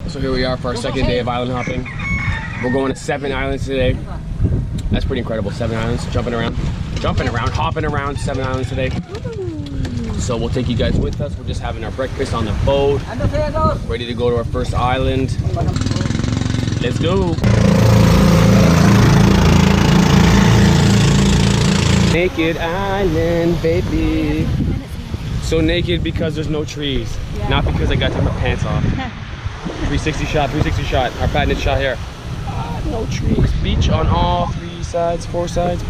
So here we are for our second day of island hopping. We're going to 7 islands today. That's pretty incredible, 7 islands, hopping around, 7 islands today. So we'll take you guys with us. We're just having our breakfast on the boat, ready to go to our first island. Let's go. Naked island, baby. So naked because there's no trees, not because I got to take my pants off. 360 shot, 360 shot, our patented shot here. No trees, beach on all 3 sides, 4 sides.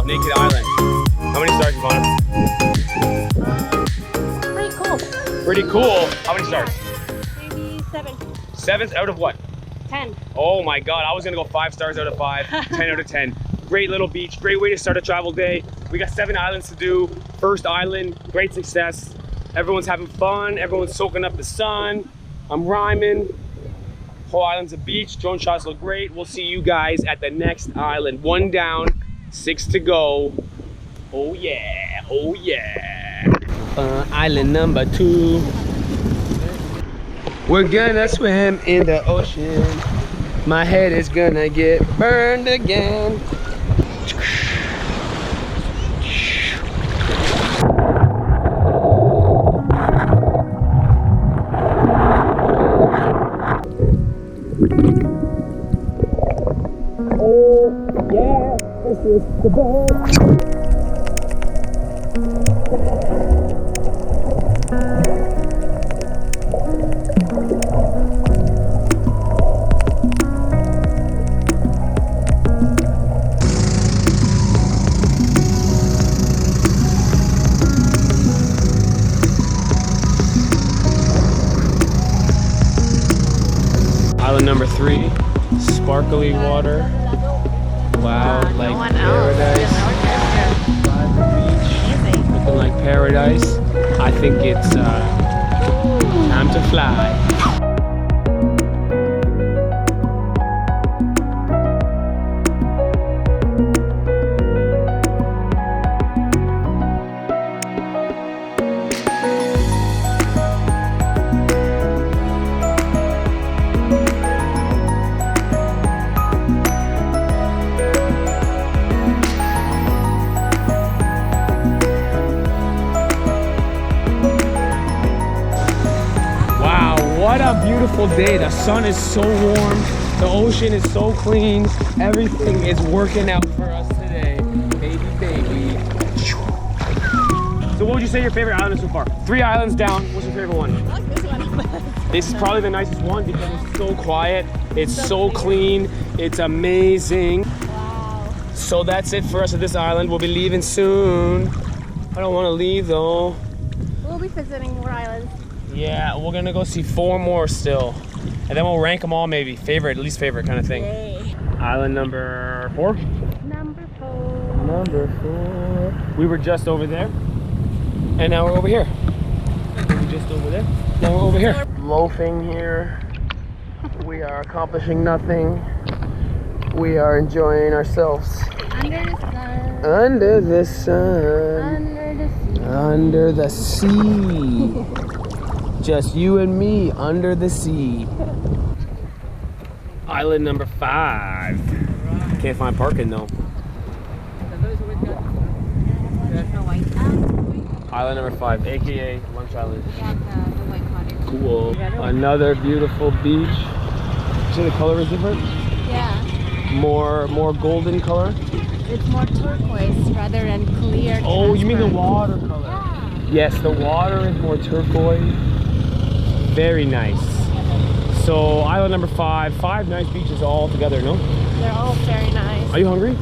Naked island. How many stars, Ivana? Pretty cool. Pretty cool. How many stars? Maybe 7. 7 out of what? 10. Oh my God, I was gonna go 5 stars out of 5, 10 out of 10. Great little beach, great way to start a travel day. We got 7 islands to do. First island, great success. Everyone's having fun, everyone's soaking up the sun. I'm rhyming. Whole island's a beach, drone shots look great. We'll see you guys at the next island. 1 down. 6 to go. Oh yeah, oh yeah. Island number 2. We're gonna swim in the ocean. My head is gonna get burned again. Oh yeah. This is the boat. Island number 3, sparkly water. Wow, like paradise. Looking like paradise. I think it's time to fly. What a beautiful day. The sun is so warm. The ocean is so clean. Everything is working out for us today. Baby, baby. So what would you say your favorite island is so far? 3 islands down. What's your favorite one? I like this one. This is probably the nicest one because it's so quiet. It's so clean. It's amazing. Wow. So that's it for us at this island. We'll be leaving soon. I don't want to leave though. We'll be visiting more islands. Yeah, we're gonna go see 4 more still. And then we'll rank them all maybe. Favorite, least favorite kind of thing. Yay. Island number 4? Number 4. Number 4. We were just over there. And now we're over here. We were just over there. Now we're over here. Loafing here. We are accomplishing nothing. We are enjoying ourselves. Under the sun. Under the sun. Under the sea. Under the sea. Just you and me under the sea. Island number 5. Can't find parking though. Island number 5, aka Lunch Island. Cool. Another beautiful beach. See the color is different? Yeah. More golden color? It's more turquoise rather than clear. Oh, you mean the water color? Yeah. Yes, the water is more turquoise. Very nice. So island number 5, 5 nice beaches all together, no? They're all very nice. Are you hungry?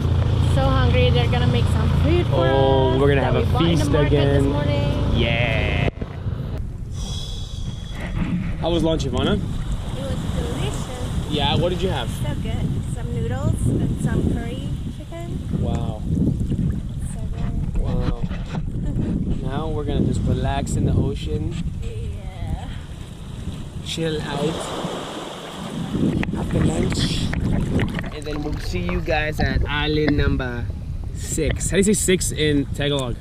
So hungry, they're gonna make some food for us. Oh, we're gonna have a feast again. This morning. Yeah. How was lunch, Ivana? It was delicious. Yeah, what did you have? So good. Some noodles and some curry chicken. Wow. So good. Wow. Now we're gonna just relax in the ocean, Yeah. chill out after lunch, and then we'll see you guys at island number 6. How do you say 6 in Tagalog?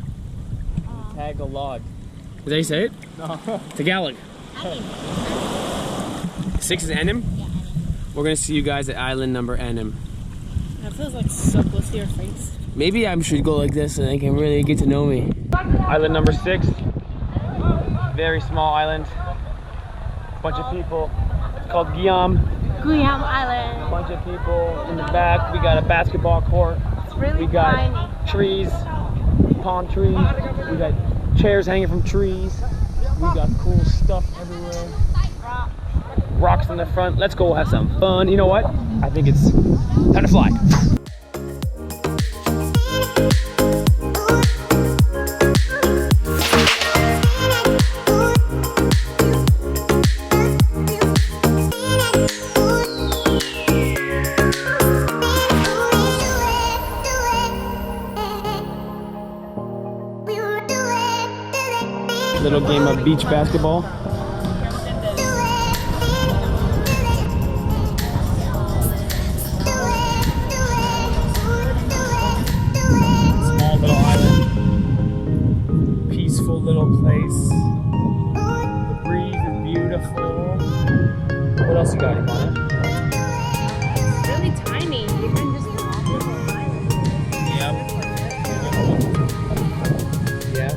Tagalog. Is that how you say it? No. Tagalog. 6 is Enim? Yeah. We're gonna see you guys at island number Enim. That feels like so close to your face. Maybe I should go like this and they can really get to know me. Island number 6. Very small island. Bunch of people. It's called GUYAM. GUYAM Island. Bunch of people in the back. We got a basketball court. It's really We got tiny. trees, palm trees. We got chairs hanging from trees. We got cool stuff everywhere. Rocks in the front. Let's go have some fun. You know what? I think it's time to fly. Little game of beach basketball. Small little island. Peaceful little place. The breeze is beautiful. What else you got, Ivana? It's really tiny. You can just walk the whole island. Yep. Yep.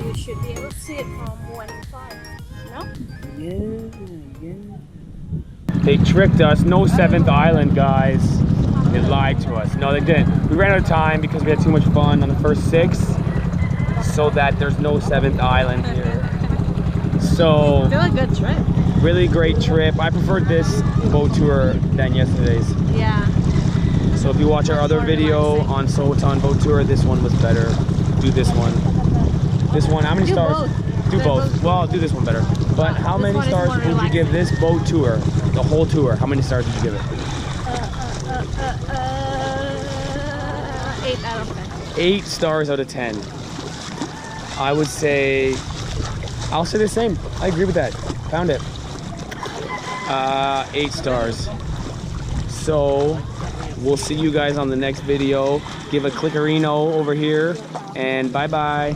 You should be able to see it from 1 to 5. No? Yeah. They tricked us. No 7th island, guys. They lied to us. No, they didn't. We ran out of time because we had too much fun on the first 6, so that there's no 7th island here. So, Still a good trip. really great trip. I preferred this boat tour than yesterday's. Yeah. So if you watch our other video on Sohoton boat tour, this one was better. Do this one. This one, how many Do stars? both. Do They're both. both- Well, I'll do this one better. But how This many one is stars more would you give relaxing. this boat tour? The whole tour. How many stars would you give it? 8 out of 10. 8 stars out of 10. I would say, I'll say the same. I agree with that. Found it. 8 stars. So we'll see you guys on the next video. Give a clickerino over here and bye bye.